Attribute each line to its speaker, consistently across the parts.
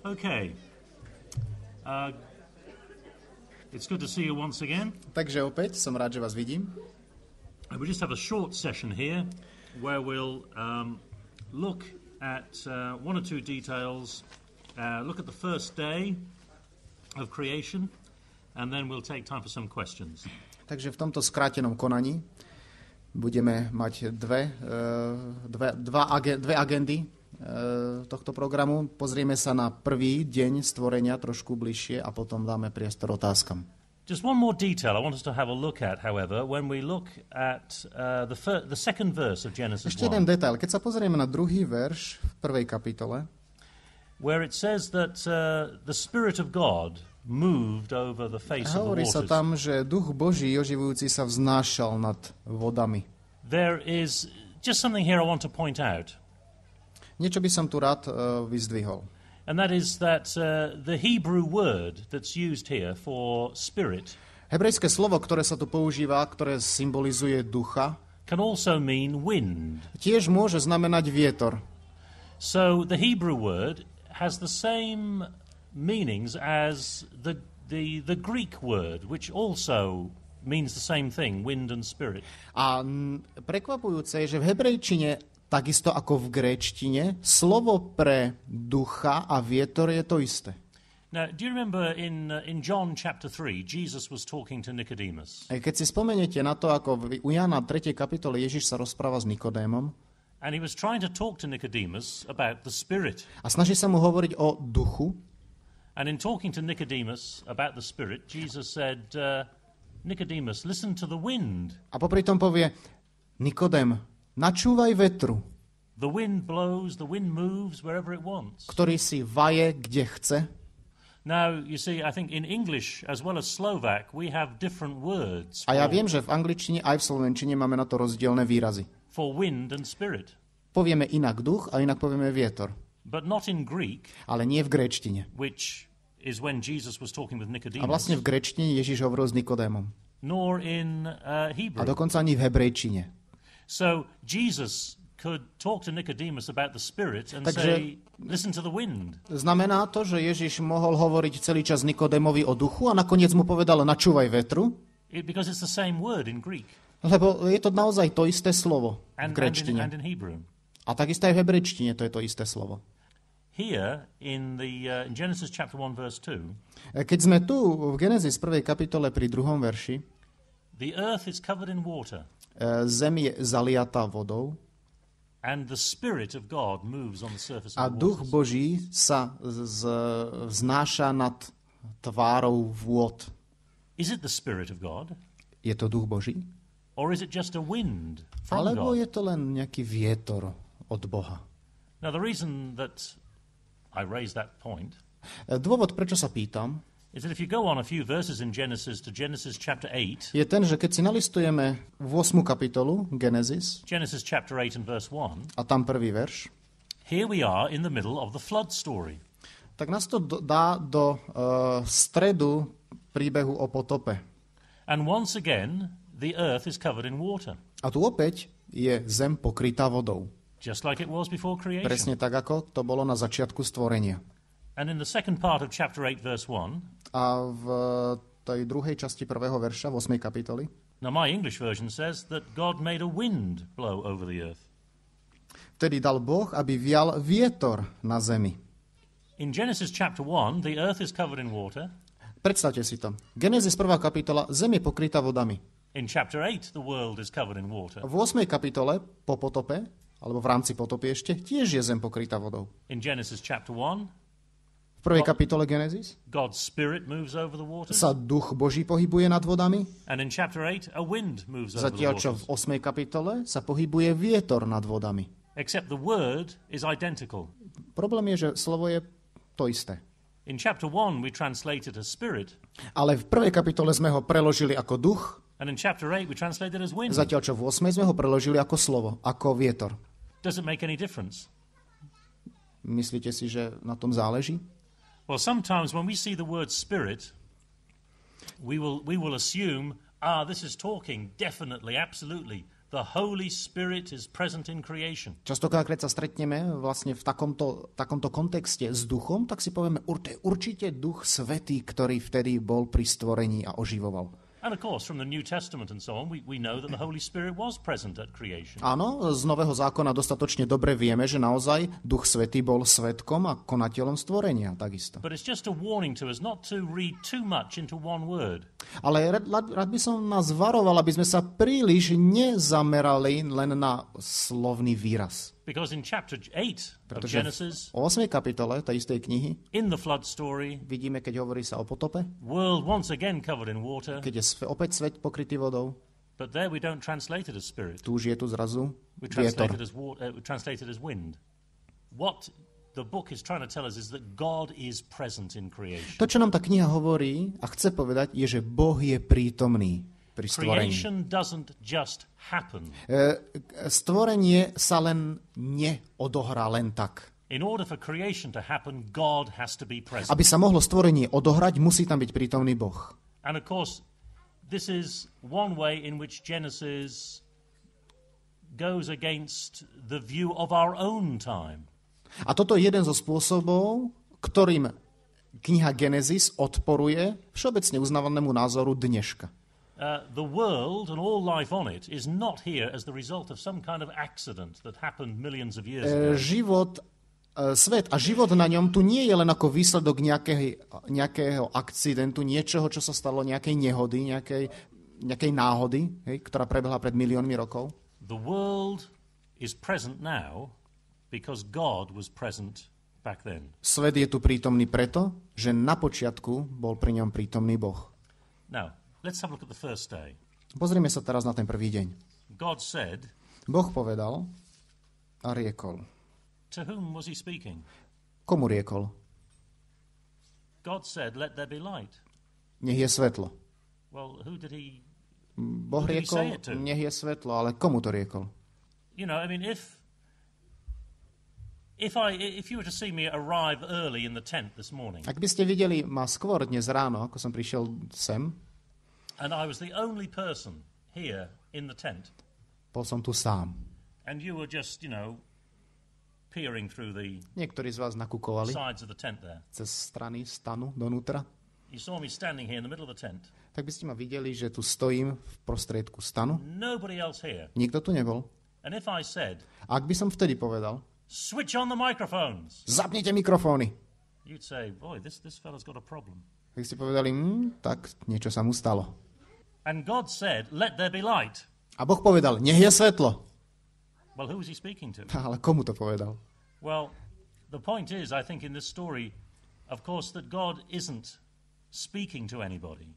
Speaker 1: Okay. It's good to see you once again.
Speaker 2: Takže opäť som rád, že vás vidím.
Speaker 1: We just have a short session here where we'll look at one or two details, look at the first day of creation, and then we'll take time for some questions.
Speaker 2: Takže v tomto skrátenom konaní budeme mať dve agendy tohto programu. Pozrieme sa na prvý deň stvorenia trošku bližšie a potom dáme priestor otázkam.
Speaker 1: Just one more detail I want us to have a look at, however, when we look at the second verse of Genesis 1.
Speaker 2: Ešte jeden detail. Keď sa pozrieme na druhý verš v prvej kapitole,
Speaker 1: where it says that the Spirit of God moved over the face of the
Speaker 2: hovorí
Speaker 1: waters.
Speaker 2: sa tam, že duch Boží oživujúci sa vznášal nad vodami.
Speaker 1: There is just something here I want to point out.
Speaker 2: Niečo by som tu rád vyzdvihol.
Speaker 1: And that is that the Hebrew word that's used here for spirit
Speaker 2: Hebrejské slovo, ktoré sa tu používa, ktoré symbolizuje ducha,
Speaker 1: can also mean wind.
Speaker 2: tiež môže znamenať vietor.
Speaker 1: So the Hebrew word has the same meanings as the Greek word, which also means the same thing, wind and spirit.
Speaker 2: A prekvapujúce je, že v hebrejčine, takisto ako v gréčtine, slovo pre ducha a vietor je to isté.
Speaker 1: Now, do you remember in John chapter 3, Jesus was talking to Nicodemus?
Speaker 2: Keď si spomeniete na to, ako u Jána 3. kapitole Ježiš sa rozpráva s Nikodémom,
Speaker 1: And he was trying to talk to Nicodemus about the spirit.
Speaker 2: a snaží sa mu hovoriť o duchu.
Speaker 1: And in talking to Nicodemus about the spirit, Jesus said, Nicodemus, listen to the wind.
Speaker 2: A popri tom povie, Nikodém, načúvaj vetru,
Speaker 1: The wind blows, the wind moves wherever it wants.
Speaker 2: ktorý si vaje, kde chce.
Speaker 1: Now, you see, I think in English as well as Slovak, we have different words
Speaker 2: A ja viem, že v angličtine aj v slovenčine máme na to rozdielne výrazy.
Speaker 1: for wind and spirit,
Speaker 2: Povieme inak duch a inak povieme vietor.
Speaker 1: but not in Greek,
Speaker 2: Ale nie v gréčtine.
Speaker 1: which is when Jesus was talking with
Speaker 2: A
Speaker 1: Nicodemus,
Speaker 2: vlastne v gréčtine Ježiš hovoril s Nikodémom.
Speaker 1: nor in
Speaker 2: A
Speaker 1: Hebrew.
Speaker 2: dokonca ani v hebrejčine.
Speaker 1: So Jesus could talk to Nicodemus about the spirit and
Speaker 2: Takže-
Speaker 1: say, listen to the wind.
Speaker 2: Znamená to, že Ježiš mohol hovoriť celý čas Nikodémovi o duchu a nakoniec mu povedal, načúvaj vetru,
Speaker 1: Because it's the same word in Greek
Speaker 2: lebo je to naozaj to isté slovo v
Speaker 1: and
Speaker 2: gréčtine.
Speaker 1: in Hebrew.
Speaker 2: A takisto aj v hebrejčine to je to isté slovo.
Speaker 1: Here, in in Genesis chapter 1, verse 2,
Speaker 2: Keď sme tu v Genesis 1. kapitole pri 2. verši,
Speaker 1: the earth is covered in water,
Speaker 2: zem je zaliatá vodou
Speaker 1: and the Spirit of God moves on the surface
Speaker 2: a
Speaker 1: of the
Speaker 2: duch
Speaker 1: waters.
Speaker 2: Boží sa vznáša nad tvárou vôd.
Speaker 1: Is it the Spirit of God,
Speaker 2: Je to duch Boží?
Speaker 1: or is it just a wind from
Speaker 2: Alebo
Speaker 1: God?
Speaker 2: je to len nejaký vietor od Boha?
Speaker 1: Now, the reason that I raise that point
Speaker 2: Dôvod, prečo sa pýtam,
Speaker 1: is that if you go on a few verses in Genesis to Genesis chapter 8,
Speaker 2: je ten, že keď si nalistujeme 8. kapitolu Genesis
Speaker 1: Genesis chapter 8 and verse 1,
Speaker 2: a tam prvý verš,
Speaker 1: here we are in the middle of the flood story.
Speaker 2: tak nás to dá do stredu príbehu o potope.
Speaker 1: And once again, the earth is covered in water,
Speaker 2: A tu opäť je zem pokrytá vodou.
Speaker 1: just like it was before creation.
Speaker 2: Presne tak, ako to bolo na začiatku stvorenia.
Speaker 1: And in the second part of chapter 8, verse 1,
Speaker 2: A v tej druhej časti prvého verša, v 8. kapitoli,
Speaker 1: now my English version says that God made a wind blow over the earth.
Speaker 2: vtedy dal Boh, aby vial vietor na zemi.
Speaker 1: In Genesis chapter 1, the earth is covered in water.
Speaker 2: Predstavte si to. Genesis 1. kapitola, zem je pokrytá vodami.
Speaker 1: In chapter 8, the world is covered in water.
Speaker 2: V 8. kapitole, po potope, alebo v rámci potopy ešte, tiež je zem pokrytá vodou.
Speaker 1: In Genesis chapter 1,
Speaker 2: V prvej kapitole Genesis
Speaker 1: God's Spirit moves over the waters.
Speaker 2: sa duch Boží pohybuje nad vodami,
Speaker 1: And in chapter 8, a wind moves over the
Speaker 2: zatiaľ čo v
Speaker 1: waters.
Speaker 2: 8. kapitole sa pohybuje vietor nad vodami.
Speaker 1: Except the word is identical.
Speaker 2: Problém je, že slovo je to isté.
Speaker 1: In chapter 1, we translate it as spirit.
Speaker 2: Ale v prvej kapitole sme ho preložili ako duch,
Speaker 1: And in chapter 8, we translate it as wind.
Speaker 2: zatiaľ čo v 8. sme ho preložili ako slovo, ako vietor.
Speaker 1: Does it make any difference?
Speaker 2: Myslíte si, že na tom záleží?
Speaker 1: Well, sometimes when we see the word spirit, we will assume, this is talking definitely, absolutely the Holy Spirit is present in creation.
Speaker 2: Častokrát, keď sa stretneme vlastne v takomto kontexte s duchom, tak si povieme, určite duch svätý, ktorý vtedy bol pri stvorení a oživoval.
Speaker 1: And of course, from the New Testament and so on, we know that the Holy Spirit was present at creation.
Speaker 2: Áno, z Nového zákona dostatočne dobre vieme, že naozaj Duch Svätý bol svedkom a konateľom stvorenia, takisto.
Speaker 1: But it's just a warning to us not to read too much into one word.
Speaker 2: Ale rád by som nás varoval, aby sme sa príliš nezamerali len na slovný výraz.
Speaker 1: Because in chapter 8 of
Speaker 2: Pretože
Speaker 1: Genesis,
Speaker 2: v 8. kapitole tej istej knihy
Speaker 1: in the flood story,
Speaker 2: vidíme, keď hovorí sa o potope,
Speaker 1: world once again covered in water,
Speaker 2: keď je opäť svet pokrytý vodou,
Speaker 1: but there we don't translate it as spirit.
Speaker 2: tu už je tu zrazu
Speaker 1: We
Speaker 2: vietor.
Speaker 1: translate it as wind. What the book is trying to tell us is that God is present in creation.
Speaker 2: To, čo nám tá kniha hovorí a chce povedať, je, že Boh je prítomný pri stvorení.
Speaker 1: Creation doesn't just happen.
Speaker 2: Stvorenie sa len neodohrá len tak.
Speaker 1: In order for creation to happen, God has to be present.
Speaker 2: Aby sa mohlo stvorenie odohrať, musí tam byť prítomný Boh.
Speaker 1: And of course, this is one way in which Genesis goes against the view of our own time.
Speaker 2: A toto je jeden zo spôsobov, ktorým kniha Genesis odporuje všeobecne uznávanému názoru dneška.
Speaker 1: The world and all life on it is not here as the result of some kind of accident that happened millions of years ago.
Speaker 2: Svet a život na ňom tu nie je len ako výsledok nejakého akcidentu, niečoho, čo sa stalo, nejakej nehody, nejakej náhody, ktorá prebehla pred miliónmi rokov.
Speaker 1: The world is present now because God was present back then.
Speaker 2: Svet je tu prítomný preto, že na počiatku bol pri ňom prítomný Boh.
Speaker 1: Now, let's have a look at the first day.
Speaker 2: Pozrime sa teraz na ten prvý deň.
Speaker 1: God said,
Speaker 2: Boh povedal a riekol.
Speaker 1: to whom was he speaking?
Speaker 2: Komu riekol?
Speaker 1: God said, let there be light.
Speaker 2: Nech je svetlo.
Speaker 1: Well, who did he...
Speaker 2: Boh
Speaker 1: Who did he say
Speaker 2: riekol,
Speaker 1: it to?
Speaker 2: nech je svetlo, ale komu to riekol?
Speaker 1: You know, I mean, if you were to see me arrive early in the tent this morning,
Speaker 2: Ak by ste videli ma skôr dnes ráno, ako som prišiel sem,
Speaker 1: and I was the only person here in the tent,
Speaker 2: bol som tu sám.
Speaker 1: and you were just, peering through the
Speaker 2: Niektorí z vás nakúkovali
Speaker 1: sides of the tent there.
Speaker 2: cez strany stanu donútra,
Speaker 1: You saw me standing here in the middle of the tent.
Speaker 2: tak by ste ma videli, že tu stojím v prostriedku stanu.
Speaker 1: Nobody else here.
Speaker 2: Nikto tu nebol.
Speaker 1: And if I said,
Speaker 2: A ak by som vtedy povedal,
Speaker 1: switch on the microphones,
Speaker 2: zapnite mikrofóny,
Speaker 1: you'd say, boy, this fella's got a problem.
Speaker 2: tak ste povedali, tak niečo sa mu stalo.
Speaker 1: And God said, let there be light.
Speaker 2: A Boh povedal, nech je svetlo.
Speaker 1: Well, who was he speaking to?
Speaker 2: Ale komu to povedal?
Speaker 1: Well, the point is, I think, in this story, of course, that God isn't speaking to anybody.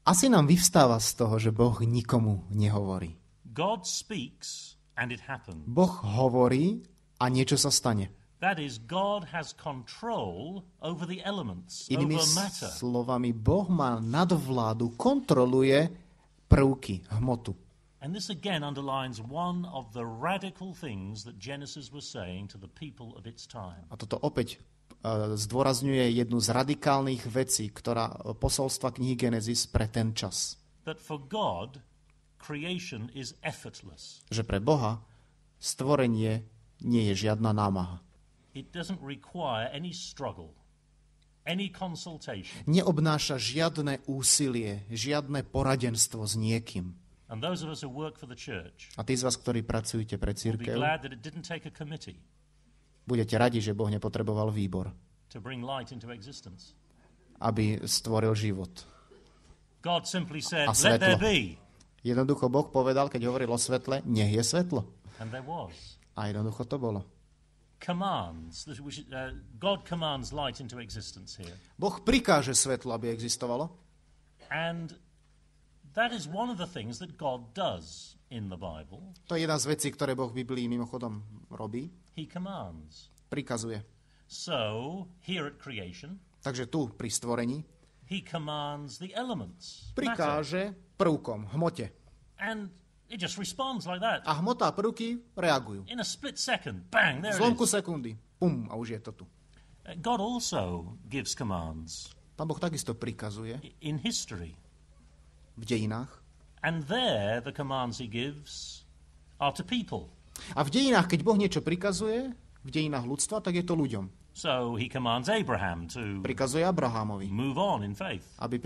Speaker 2: Asi nám vyvstáva z toho, že Boh nikomu nehovorí.
Speaker 1: God speaks and it happens.
Speaker 2: Boh hovorí a niečo sa stane.
Speaker 1: That is, God has control over the elements,
Speaker 2: Inými
Speaker 1: over matter.
Speaker 2: slovami, Boh má nadvládu, kontroluje prvky, hmotu.
Speaker 1: And this again underlines one of the radical things that Genesis was saying to the people of its time.
Speaker 2: A toto opäť zdôrazňuje jednu z radikálnych vecí, ktorá posolstva knihy Genesis pre ten čas.
Speaker 1: That for God, creation is effortless.
Speaker 2: Že pre Boha stvorenie nie je žiadna námaha.
Speaker 1: It doesn't require any struggle, any consultation.
Speaker 2: Neobnáša žiadne úsilie, žiadne poradenstvo s niekým.
Speaker 1: And those of us who work for the church
Speaker 2: A tí z vás, ktorí pracujete pre
Speaker 1: will be
Speaker 2: cirkev,
Speaker 1: glad that it didn't take a committee
Speaker 2: budete radi, že Boh nepotreboval výbor,
Speaker 1: to bring light into existence.
Speaker 2: aby stvoril život.
Speaker 1: God simply said,
Speaker 2: A
Speaker 1: let there
Speaker 2: svetlo.
Speaker 1: be.
Speaker 2: Jednoducho Boh povedal, keď hovoril o svetle, nech je svetlo.
Speaker 1: And there was.
Speaker 2: A jednoducho to bolo.
Speaker 1: Commands. God commands light into existence here.
Speaker 2: Boh prikáže svetlo, aby existovalo.
Speaker 1: And that is one of the things that God does in the Bible.
Speaker 2: To je jedna z vecí, ktoré Boh v Biblii mimochodom robí.
Speaker 1: He commands.
Speaker 2: Prikazuje.
Speaker 1: So, here at creation,
Speaker 2: Takže tu pri stvorení
Speaker 1: he commands the elements. Matter.
Speaker 2: prikáže prvkom, hmote.
Speaker 1: And it just responds like that.
Speaker 2: A hmota a prvky reagujú.
Speaker 1: In a split second, bang, there it
Speaker 2: Zlomku
Speaker 1: is.
Speaker 2: sekundy. Pum, a už je to tu.
Speaker 1: God also gives commands
Speaker 2: Pán Boh takisto prikazuje
Speaker 1: in history.
Speaker 2: v dejinách.
Speaker 1: And there, the commands he gives are to people.
Speaker 2: A v dejinách, keď Boh niečo prikazuje, v dejinách ľudstva, tak je to ľuďom.
Speaker 1: So he commands Abraham to
Speaker 2: Prikazuje Abrahamovi,
Speaker 1: move on in faith.
Speaker 2: aby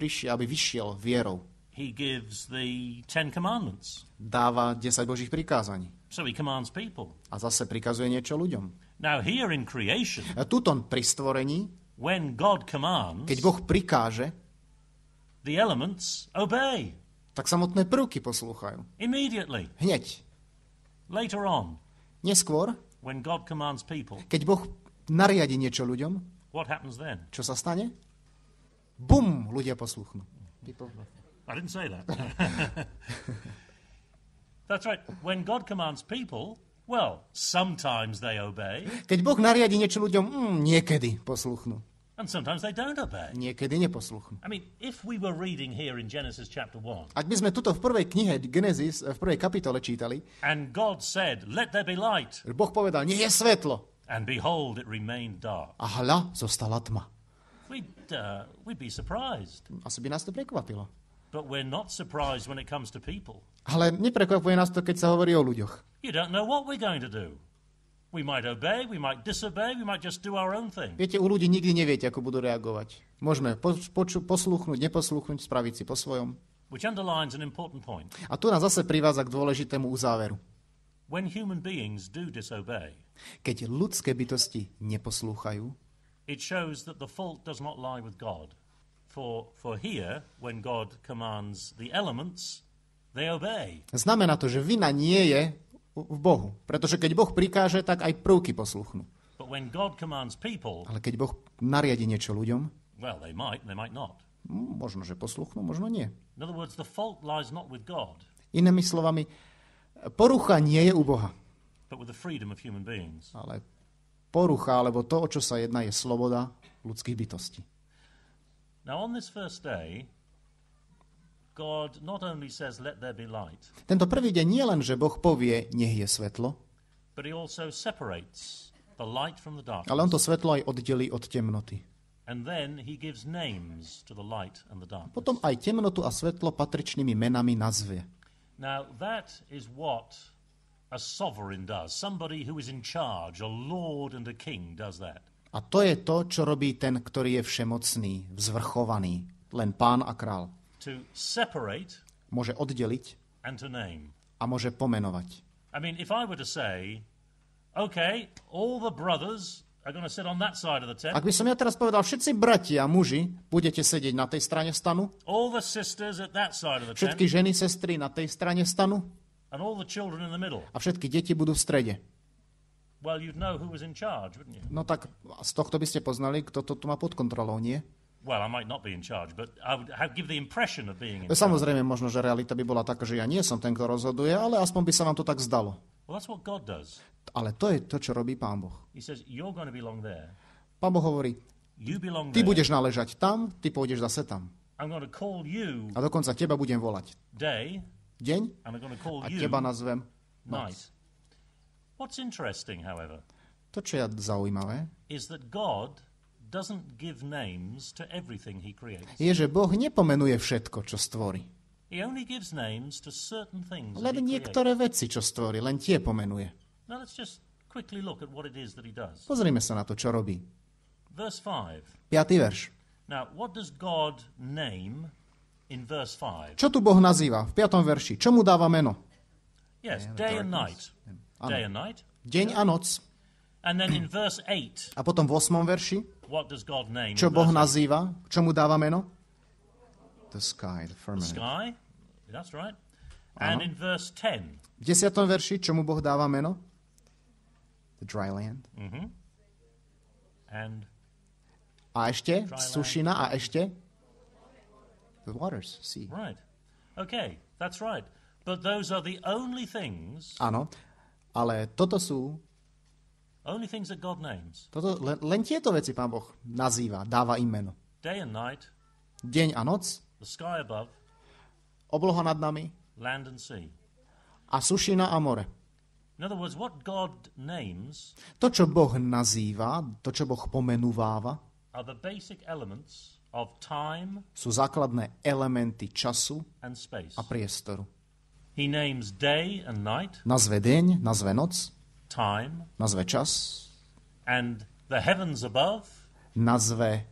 Speaker 2: vyšiel vierou.
Speaker 1: He gives the 10 commandments.
Speaker 2: Dáva 10 Božích prikázaní.
Speaker 1: So he commands people.
Speaker 2: A zase prikazuje niečo ľuďom.
Speaker 1: Now here in creation,
Speaker 2: A tuto pri stvorení,
Speaker 1: when God commands,
Speaker 2: keď Boh prikáže,
Speaker 1: the elements obey
Speaker 2: tak samotné prvky poslúchajú.
Speaker 1: immediately.
Speaker 2: Hneď.
Speaker 1: Later on,
Speaker 2: Neskôr,
Speaker 1: when God commands people,
Speaker 2: keď Boh nariadi niečo ľuďom,
Speaker 1: what happens then?
Speaker 2: čo sa stane? Bum, ľudia poslúchnú.
Speaker 1: I didn't say that. That's right. When God commands people, well, sometimes they obey,
Speaker 2: Keď Boh nariadi niečo ľuďom, niekedy poslúchnú.
Speaker 1: and sometimes they don't obey.
Speaker 2: Niekedy neposlúchnú.
Speaker 1: I mean, if we were reading here in Genesis chapter 1,
Speaker 2: Ak by sme tuto v prvej knihe Genesis, v prvej kapitole čítali,
Speaker 1: and God said, let there be light,
Speaker 2: Boh povedal, nech je svetlo.
Speaker 1: and behold, it remained dark,
Speaker 2: A hľa, zostala tma.
Speaker 1: we'd be surprised.
Speaker 2: Asi by nás to prekvapilo.
Speaker 1: But we're not surprised when it comes to people.
Speaker 2: Ale neprekvapuje nás to, keď sa hovorí o ľuďoch.
Speaker 1: You don't know what we're going to do. We might obey, we might disobey, we might just do our own thing.
Speaker 2: Viete, u ľudí nikdy neviete, ako budú reagovať. Môžeme poslúchnuť, neposlúchnuť, spraviť si po svojom.
Speaker 1: Which underlines an important point.
Speaker 2: A tu nás zase privádza k dôležitému uzáveru.
Speaker 1: When human beings do disobey,
Speaker 2: Keď ľudské bytosti neposlúchajú,
Speaker 1: it shows that the fault does not lie with God. For here, when God commands the elements, they obey.
Speaker 2: znamená to, že vina nie je v Bohu. Pretože keď Boh prikáže, tak aj prvky poslúchnú.
Speaker 1: But when God commands people,
Speaker 2: Ale keď Boh nariadi niečo ľuďom,
Speaker 1: well, they might not.
Speaker 2: možno, že poslúchnú, možno nie.
Speaker 1: In other words, the fault lies not with God,
Speaker 2: Inými slovami, porucha nie je u Boha.
Speaker 1: but with the freedom of human beings.
Speaker 2: Ale porucha, alebo to, o čo sa jedná, je sloboda ľudských bytostí.
Speaker 1: Now, on this first day, God not only says, let there be light,
Speaker 2: Tento prvý deň nie len, že Boh povie, nech je svetlo,
Speaker 1: but he also separates the light from the darkness.
Speaker 2: ale on to svetlo aj oddelí od temnoty.
Speaker 1: And then he gives names to the light and the darkness.
Speaker 2: Potom aj temnotu a svetlo patričnými menami nazve.
Speaker 1: Now, that is what a sovereign does. Somebody who is in charge, a lord and a king does that.
Speaker 2: A to je to, čo robí ten, ktorý je všemocný, vzvrchovaný, len pán a král.
Speaker 1: To separate
Speaker 2: Môže oddeliť
Speaker 1: and to name.
Speaker 2: a môže pomenovať.
Speaker 1: I mean, if I were to say, okay, all the brothers are going to sit on that side of the tent,
Speaker 2: Ak by som ja teraz povedal, všetci bratia a muži budete sedieť na tej strane stanu,
Speaker 1: all the sisters at that side of the tent,
Speaker 2: všetky ženy, sestry na tej strane stanu
Speaker 1: and all the children in the middle,
Speaker 2: a všetky deti budú v strede.
Speaker 1: well, you'd know who was in charge, wouldn't you?
Speaker 2: No tak z tohto by ste poznali, kto to tu má pod kontrolou, nie?
Speaker 1: Well, I might not be in charge, but I would give the impression of being in charge.
Speaker 2: Samozrejme, možno, že realita by bola taká, že ja nie som ten, kto rozhoduje, ale aspoň by sa vám to tak zdalo.
Speaker 1: Well, that's what God does.
Speaker 2: Ale to je to, čo robí Pán Boh.
Speaker 1: He says, you're going to belong there.
Speaker 2: Pán Boh hovorí,
Speaker 1: You belong
Speaker 2: ty
Speaker 1: there.
Speaker 2: budeš náležať tam, ty pôjdeš zase tam.
Speaker 1: I'm going to call you
Speaker 2: A dokonca teba budem volať
Speaker 1: day,
Speaker 2: deň
Speaker 1: and I'm going to call
Speaker 2: a
Speaker 1: you
Speaker 2: teba nazvem
Speaker 1: night.
Speaker 2: noc.
Speaker 1: What's interesting, however,
Speaker 2: To, čo je zaujímavé,
Speaker 1: is that God doesn't give names to everything he creates.
Speaker 2: je, že Boh nepomenuje všetko, čo stvorí.
Speaker 1: He only gives names to certain things that
Speaker 2: Len
Speaker 1: he creates.
Speaker 2: niektoré veci, čo stvorí, len tie pomenuje.
Speaker 1: Now let's just quickly look at what it is that he does.
Speaker 2: Pozrime sa na to, čo robí.
Speaker 1: Verse 5.
Speaker 2: 5. verš.
Speaker 1: Now, what does God name in verse 5?
Speaker 2: Čo tu Boh nazýva? V 5. verši. Čo mu dáva meno?
Speaker 1: Yes, day and night.
Speaker 2: Áno.
Speaker 1: Day and night.
Speaker 2: Deň a noc.
Speaker 1: And then in verse 8,
Speaker 2: A potom v 8. verši.
Speaker 1: what does God name?
Speaker 2: Čo
Speaker 1: in
Speaker 2: Boh
Speaker 1: verse
Speaker 2: nazýva? Čo mu dáva meno? The sky, the
Speaker 1: 8?
Speaker 2: firmament.
Speaker 1: Sky. That's right. And in verse 10,
Speaker 2: V 10. verši, čo mu Boh dáva meno? The dry land.
Speaker 1: and
Speaker 2: A ešte?
Speaker 1: land.
Speaker 2: Sušina a ešte? The waters, sea.
Speaker 1: right. Okay, that's right. But those are the only things
Speaker 2: Áno, ale toto sú,
Speaker 1: that God names.
Speaker 2: len tieto veci Pán Boh nazýva, dáva im meno.
Speaker 1: Day and night,
Speaker 2: Deň a noc,
Speaker 1: the sky above,
Speaker 2: obloha nad nami
Speaker 1: land and sea.
Speaker 2: a sušina a more.
Speaker 1: In other words, what God names
Speaker 2: To, čo Boh nazýva, to, čo Boh pomenúváva,
Speaker 1: are the basic elements of time
Speaker 2: sú základné elementy času
Speaker 1: and space.
Speaker 2: a priestoru.
Speaker 1: He names day and night,
Speaker 2: nazve deň, nazve noc,
Speaker 1: time,
Speaker 2: nazve čas,
Speaker 1: and the heavens above,
Speaker 2: nazve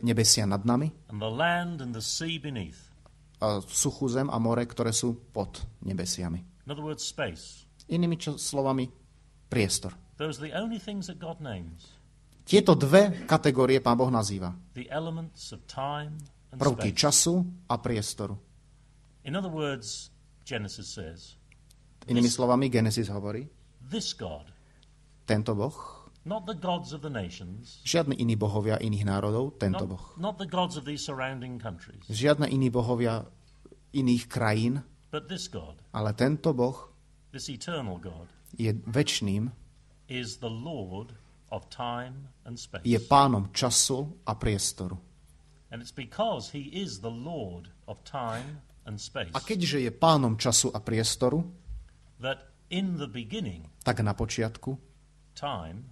Speaker 2: nebesia nad nami,
Speaker 1: and the land and the sea beneath.
Speaker 2: a suchú zem a more, ktoré sú pod nebesiami.
Speaker 1: In other words, space.
Speaker 2: Inými slovami, priestor.
Speaker 1: Those are the only things that God names.
Speaker 2: Tieto dve kategórie Pán Boh nazýva.
Speaker 1: The elements of time and
Speaker 2: Prvky
Speaker 1: space.
Speaker 2: času a priestoru.
Speaker 1: In other words, Genesis says,
Speaker 2: Inými slovami, Genesis hovorí,
Speaker 1: this God,
Speaker 2: tento Boh,
Speaker 1: not the gods of the nations,
Speaker 2: žiadne iní bohovia iných národov, tento Boh.
Speaker 1: not the gods of these surrounding countries,
Speaker 2: Žiadne iní bohovia iných krajín,
Speaker 1: but this God,
Speaker 2: ale tento Boh
Speaker 1: this eternal God,
Speaker 2: je večným,
Speaker 1: is the Lord of time and space.
Speaker 2: je pánom času a priestoru.
Speaker 1: And it's because he is the Lord of time and space
Speaker 2: A keďže je pánom času a priestoru,
Speaker 1: that in the beginning,
Speaker 2: tak na počiatku
Speaker 1: time,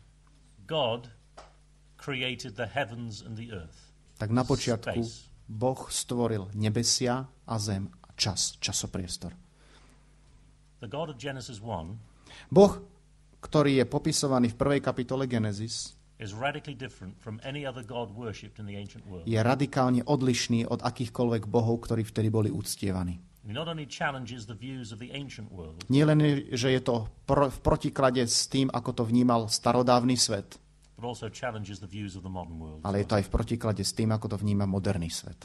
Speaker 1: God created the heavens and the earth.
Speaker 2: tak na počiatku
Speaker 1: Space.
Speaker 2: Boh stvoril nebesia a zem a časopriestor.
Speaker 1: The God of Genesis 1
Speaker 2: Boh, ktorý je popisovaný v 1. kapitole Genesis,
Speaker 1: is radically different from any other God worshipped in the ancient world.
Speaker 2: je radikálne odlišný od akýchkoľvek bohov, ktorí vtedy boli uctievaní.
Speaker 1: He not only challenges the views of the ancient world,
Speaker 2: Nie len, že je to v protiklade s tým, ako to vnímal starodávny svet,
Speaker 1: but also challenges the views of the modern world.
Speaker 2: ale je to aj v protiklade s tým, ako to vníma moderný svet.